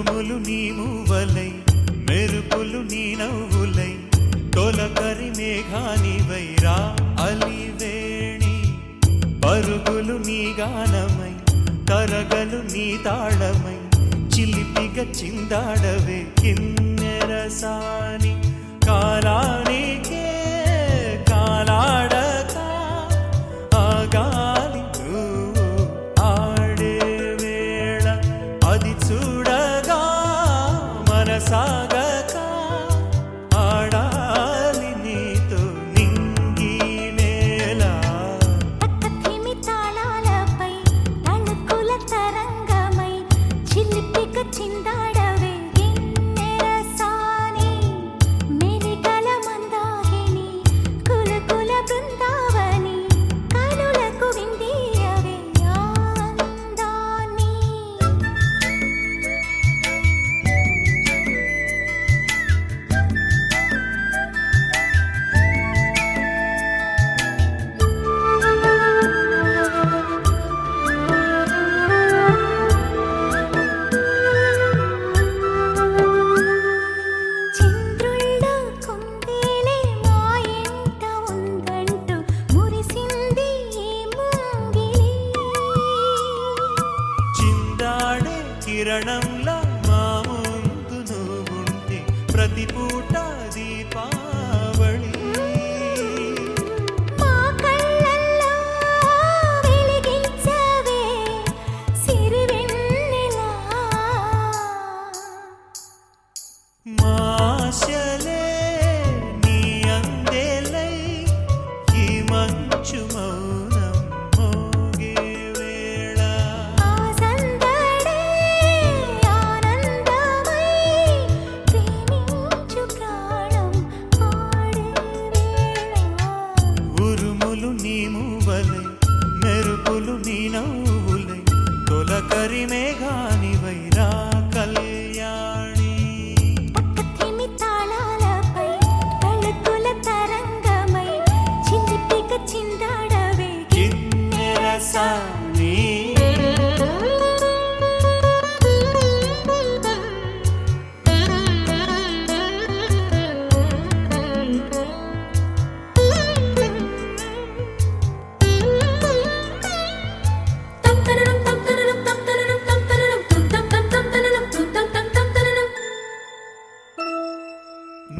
ఉరుములు నీ మూవలై మెరుపులు నీ నవ్వులై తొలకరి మేఘానివై రా అలివేణి పరుగులు నీ గానమై తరగలు నీ తాళమై చిలిపిగా చిందాడవే కిన్నెరసాని కాలానికే కాలాడక ఆగాలి ఆడే వేళ అది చూడగా మనసాగక ఆడాలి నీతో నింగి నేల పక్కతిమి తాళాలపై తళుకుల తరంగమై చిలిపిక చిందాడవే గిన్నెరసాని మెలికల మందాకిని కులకుల బృందావని కనులకు విందియవే ఆనందాన్ని చంద్రుళ్ళ కుందేలే మా ఇంట ఉందంటూ మురిసింది ఈ ముంగిలి చిందాడే కిరణంలా మా ముందు నువ్వుంటే ప్రతి పూట దీపావళి మా కళ్ళల్లో వెలిగించవే సిరివెన్నెలా మాశలే నీ అందేలై ఈ మంచు మౌనం మోగే వేళ ఆ సందడే ఆనందమై ప్రేమించు ప్రాణం ఆడే వేళ ఉరుములు నీ మూవలై మెరుపులు నీ నవ్వులై తొలకరి మేఘానివై రా కళ్యాణి పక్కతిమి తాళాలపై తళుకుల తరంగమై చిలిపిక చిందాడవే కిన్నెరసాని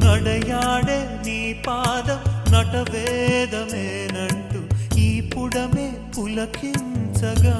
నడయాడే నీ పాదం నటవేదమేనంటూ ఈ పుడమే పులకించగా